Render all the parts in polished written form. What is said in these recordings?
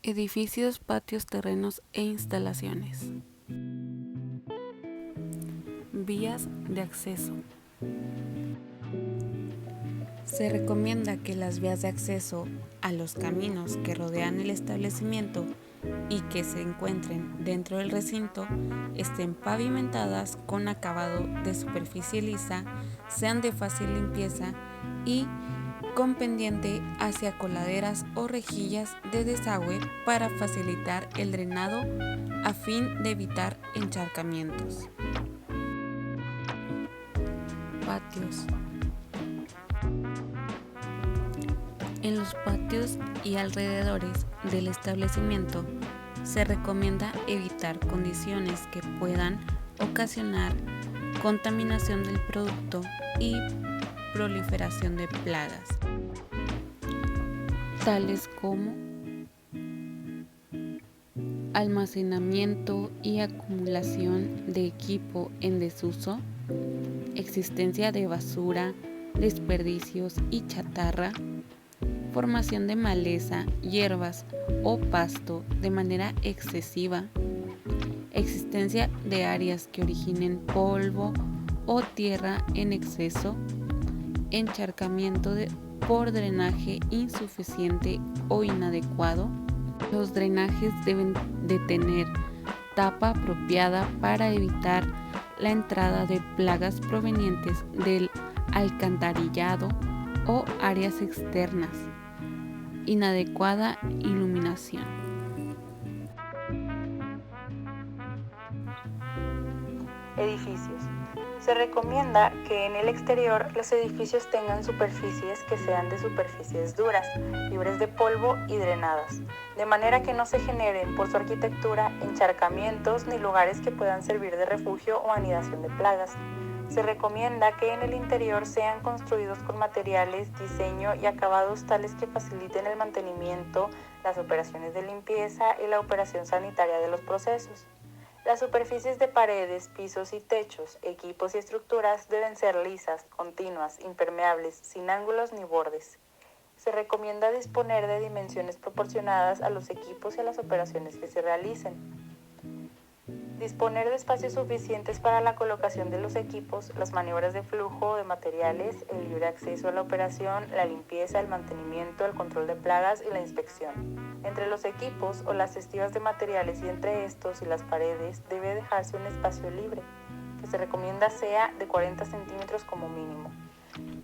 Edificios, patios, terrenos e instalaciones. Vías de acceso. Se recomienda que las vías de acceso a los caminos que rodean el establecimiento y que se encuentren dentro del recinto estén pavimentadas con acabado de superficie lisa, sean de fácil limpieza y con pendiente hacia coladeras o rejillas de desagüe para facilitar el drenado a fin de evitar encharcamientos. Patios. En los patios y alrededores del establecimiento se recomienda evitar condiciones que puedan ocasionar contaminación del producto y proliferación de plagas, tales como almacenamiento y acumulación de equipo en desuso, existencia de basura, desperdicios y chatarra, formación de maleza, hierbas o pasto de manera excesiva, existencia de áreas que originen polvo o tierra en exceso, encharcamiento por drenaje insuficiente o inadecuado. Los drenajes deben de tener tapa apropiada para evitar la entrada de plagas provenientes del alcantarillado o áreas externas. Inadecuada iluminación. Edificios. Se recomienda que en el exterior los edificios tengan superficies que sean de superficies duras, libres de polvo y drenadas, de manera que no se generen por su arquitectura encharcamientos ni lugares que puedan servir de refugio o anidación de plagas. Se recomienda que en el interior sean construidos con materiales, diseño y acabados tales que faciliten el mantenimiento, las operaciones de limpieza y la operación sanitaria de los procesos. Las superficies de paredes, pisos y techos, equipos y estructuras deben ser lisas, continuas, impermeables, sin ángulos ni bordes. Se recomienda disponer de dimensiones proporcionadas a los equipos y a las operaciones que se realicen. Disponer de espacios suficientes para la colocación de los equipos, las maniobras de flujo de materiales, el libre acceso a la operación, la limpieza, el mantenimiento, el control de plagas y la inspección. Entre los equipos o las cestivas de materiales y entre estos y las paredes debe dejarse un espacio libre, que se recomienda sea de 40 centímetros como mínimo.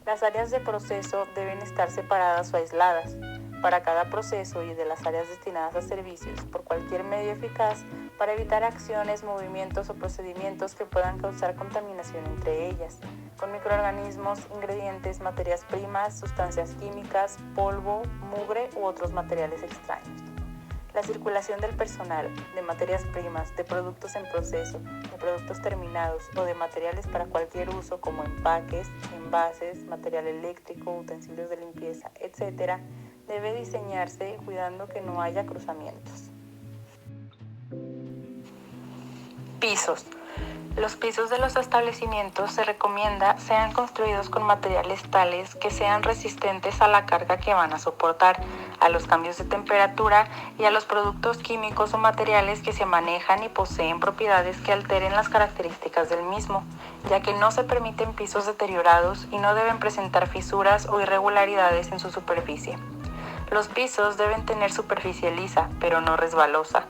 Las áreas de proceso deben estar separadas o aisladas para cada proceso y de las áreas destinadas a servicios por cualquier medio eficaz para evitar acciones, movimientos o procedimientos que puedan causar contaminación entre ellas, con microorganismos, ingredientes, materias primas, sustancias químicas, polvo, mugre u otros materiales extraños. La circulación del personal, de materias primas, de productos en proceso, de productos terminados o de materiales para cualquier uso como empaques, envases, material eléctrico, utensilios de limpieza, etc., debe diseñarse cuidando que no haya cruzamientos. Pisos. Los pisos de los establecimientos se recomienda sean construidos con materiales tales que sean resistentes a la carga que van a soportar, a los cambios de temperatura y a los productos químicos o materiales que se manejan y poseen propiedades que alteren las características del mismo, ya que no se permiten pisos deteriorados y no deben presentar fisuras o irregularidades en su superficie. Los pisos deben tener superficie lisa, pero no resbalosa,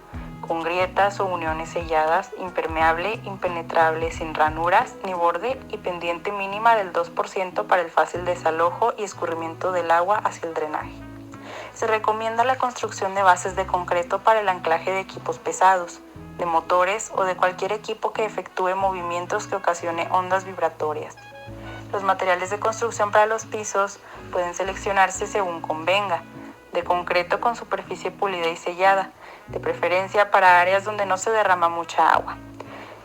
con grietas o uniones selladas, impermeable, impenetrable, sin ranuras ni borde y pendiente mínima del 2% para el fácil desalojo y escurrimiento del agua hacia el drenaje. Se recomienda la construcción de bases de concreto para el anclaje de equipos pesados, de motores o de cualquier equipo que efectúe movimientos que ocasione ondas vibratorias. Los materiales de construcción para los pisos pueden seleccionarse según convenga, de concreto con superficie pulida y sellada, de preferencia para áreas donde no se derrama mucha agua.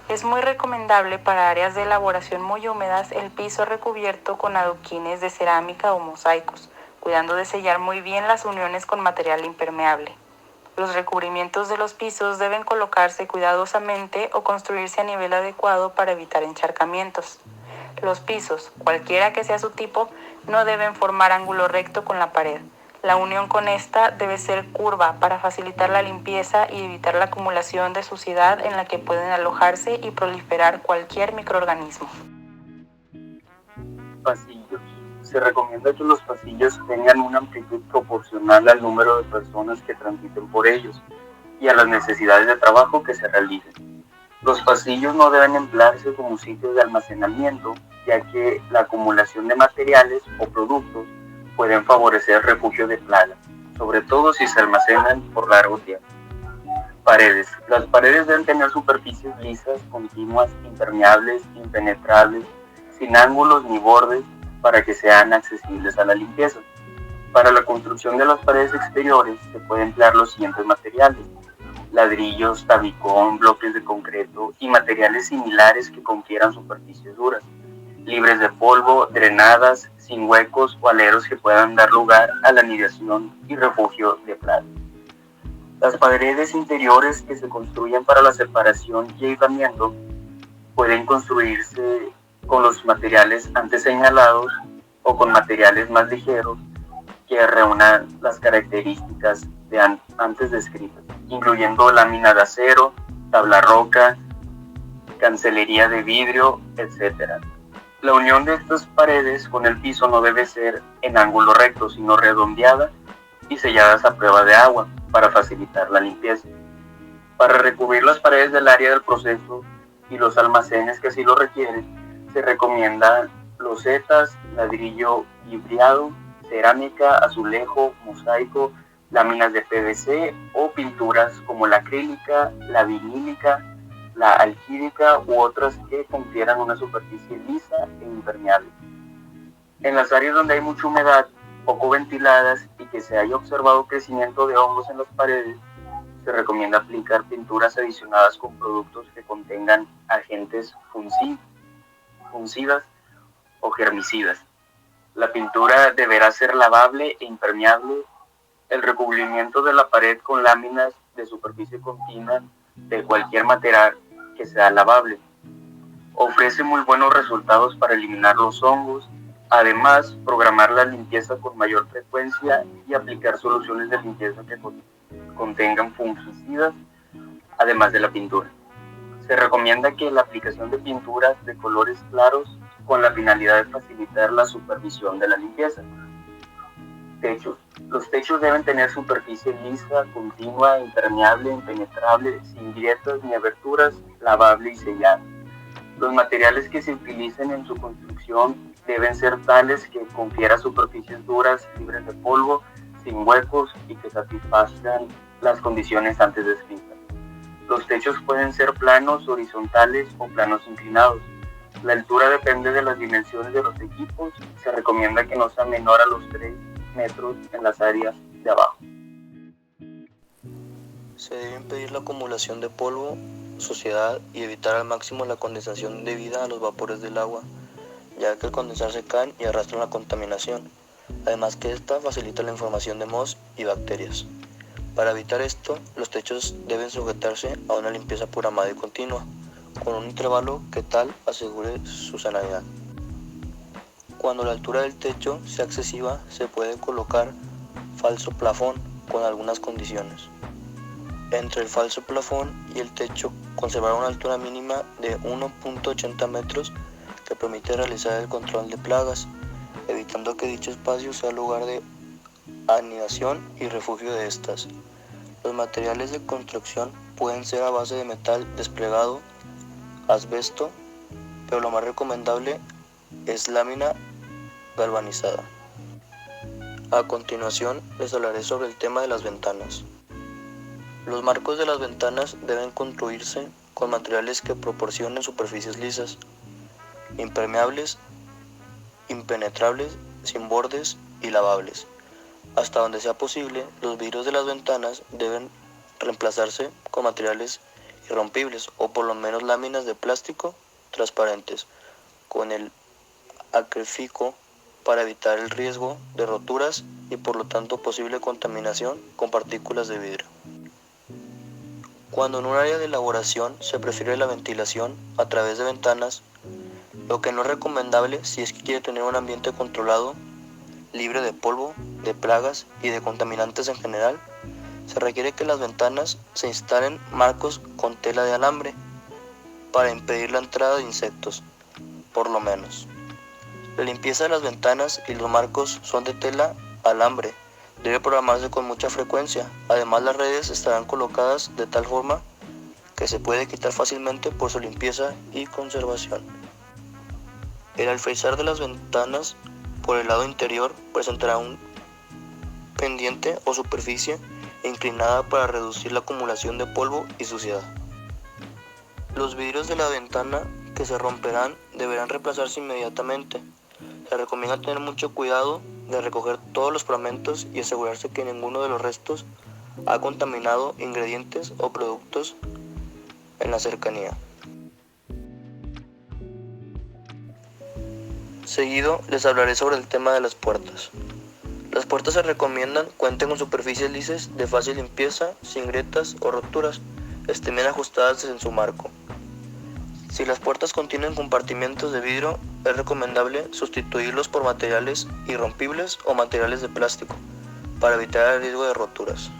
Es muy recomendable para áreas de elaboración muy húmedas el piso recubierto con adoquines de cerámica o mosaicos, cuidando de sellar muy bien las uniones con material impermeable. Los recubrimientos de los pisos deben colocarse cuidadosamente o construirse a nivel adecuado para evitar encharcamientos. Los pisos, cualquiera que sea su tipo, no deben formar ángulo recto con la pared. La unión con esta debe ser curva para facilitar la limpieza y evitar la acumulación de suciedad en la que pueden alojarse y proliferar cualquier microorganismo. Pasillos. Se recomienda que los pasillos tengan una amplitud proporcional al número de personas que transiten por ellos y a las necesidades de trabajo que se realicen. Los pasillos no deben emplearse como sitios de almacenamiento, ya que la acumulación de materiales o productos pueden favorecer el refugio de plagas, sobre todo si se almacenan por largo tiempo. Paredes. Las paredes deben tener superficies lisas, continuas, impermeables, impenetrables, sin ángulos ni bordes para que sean accesibles a la limpieza. Para la construcción de las paredes exteriores se pueden emplear los siguientes materiales: ladrillos, tabicón, bloques de concreto y materiales similares que confieran superficies duras, libres de polvo, drenadas, sin huecos o aleros que puedan dar lugar a la anidación y refugio de plagas. Las paredes interiores que se construyen para la separación y aislamiento pueden construirse con los materiales antes señalados o con materiales más ligeros que reúnan las características antes descritas, incluyendo lámina de acero, tabla roca, cancelería de vidrio, etc. La unión de estas paredes con el piso no debe ser en ángulo recto, sino redondeada y selladas a prueba de agua para facilitar la limpieza. Para recubrir las paredes del área del proceso y los almacenes que así lo requieren, se recomienda losetas, ladrillo vidriado, cerámica, azulejo, mosaico, láminas de PVC o pinturas como la acrílica, la vinílica, la alquílica u otras que confieran una superficie lisa e impermeable. En las áreas donde hay mucha humedad, poco ventiladas y que se haya observado crecimiento de hongos en las paredes, se recomienda aplicar pinturas adicionadas con productos que contengan agentes fungicidas o germicidas. La pintura deberá ser lavable e impermeable. El recubrimiento de la pared con láminas de superficie continua de cualquier material que sea lavable ofrece muy buenos resultados para eliminar los hongos. Además, programar la limpieza con mayor frecuencia y aplicar soluciones de limpieza que contengan fungicidas, además de la pintura. Se recomienda que la aplicación de pinturas de colores claros con la finalidad de facilitar la supervisión de la limpieza. Techos. Los techos deben tener superficie lisa, continua, impermeable, impenetrable, sin grietas ni aberturas, lavable y sellada. Los materiales que se utilicen en su construcción deben ser tales que confieran superficies duras, libres de polvo, sin huecos y que satisfagan las condiciones antes descritas. Los techos pueden ser planos, horizontales o planos inclinados. La altura depende de las dimensiones de los equipos. Se recomienda que no sea menor a los 3 metros en las áreas de abajo. Se debe impedir la acumulación de polvo, suciedad y evitar al máximo la condensación debida a los vapores del agua, ya que al condensar se caen y arrastran la contaminación, además que esta facilita la formación de mohos y bacterias. Para evitar esto, los techos deben sujetarse a una limpieza programada y continua, con un intervalo que tal asegure su sanidad. Cuando la altura del techo sea excesiva, se puede colocar falso plafón con algunas condiciones. Entre el falso plafón y el techo, conservar una altura mínima de 1.80 metros que permite realizar el control de plagas, evitando que dicho espacio sea lugar de anidación y refugio de estas. Los materiales de construcción pueden ser a base de metal desplegado, asbesto, pero lo más recomendable es lámina galvanizada. A continuación les hablaré sobre el tema de las ventanas. Los marcos de las ventanas deben construirse con materiales que proporcionen superficies lisas, impermeables, impenetrables, sin bordes y lavables. Hasta donde sea posible, los vidrios de las ventanas deben reemplazarse con materiales irrompibles o por lo menos láminas de plástico transparentes con el acrílico para evitar el riesgo de roturas y por lo tanto posible contaminación con partículas de vidrio. Cuando en un área de elaboración se prefiere la ventilación a través de ventanas, lo que no es recomendable si es que quiere tener un ambiente controlado, libre de polvo, de plagas y de contaminantes en general, se requiere que en las ventanas se instalen marcos con tela de alambre para impedir la entrada de insectos, por lo menos. La limpieza de las ventanas y los marcos son de tela alambre. Debe programarse con mucha frecuencia. Además, las redes estarán colocadas de tal forma que se puede quitar fácilmente por su limpieza y conservación. El alféizar de las ventanas por el lado interior presentará un pendiente o superficie inclinada para reducir la acumulación de polvo y suciedad. Los vidrios de la ventana que se romperán deberán reemplazarse inmediatamente. Se recomienda tener mucho cuidado de recoger todos los fragmentos y asegurarse que ninguno de los restos ha contaminado ingredientes o productos en la cercanía. Seguido les hablaré sobre el tema de las puertas. Las puertas se recomiendan cuenten con superficies lisas de fácil limpieza, sin grietas o roturas, estén bien ajustadas en su marco. Si las puertas contienen compartimentos de vidrio, es recomendable sustituirlos por materiales irrompibles o materiales de plástico, para evitar el riesgo de roturas.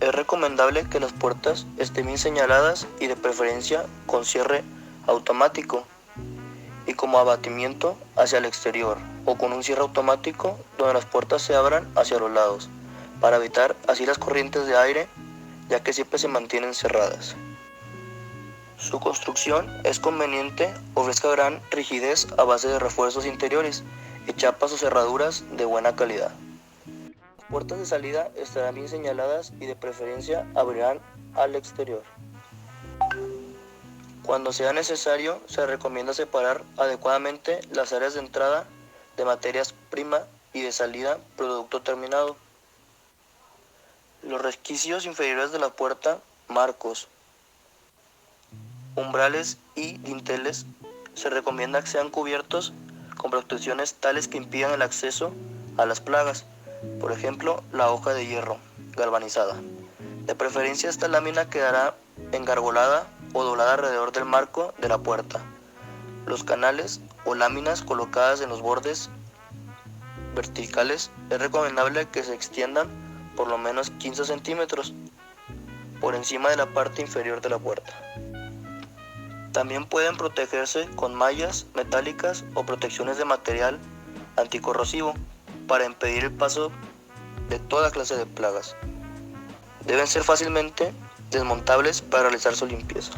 Es recomendable que las puertas estén bien señaladas y de preferencia con cierre automático y como abatimiento hacia el exterior, o con un cierre automático donde las puertas se abran hacia los lados, para evitar así las corrientes de aire, ya que siempre se mantienen cerradas. Su construcción es conveniente, ofrezca gran rigidez a base de refuerzos interiores y chapas o cerraduras de buena calidad. Las puertas de salida estarán bien señaladas y de preferencia abrirán al exterior. Cuando sea necesario, se recomienda separar adecuadamente las áreas de entrada de materias prima y de salida producto terminado. Los resquicios inferiores de la puerta, marcos, umbrales y dinteles, se recomienda que sean cubiertos con protecciones tales que impidan el acceso a las plagas, por ejemplo, la hoja de hierro galvanizada. De preferencia, esta lámina quedará engargolada o doblada alrededor del marco de la puerta. Los canales o láminas colocadas en los bordes verticales es recomendable que se extiendan por lo menos 15 centímetros por encima de la parte inferior de la puerta. También pueden protegerse con mallas metálicas o protecciones de material anticorrosivo para impedir el paso de toda clase de plagas. Deben ser fácilmente desmontables para realizar su limpieza.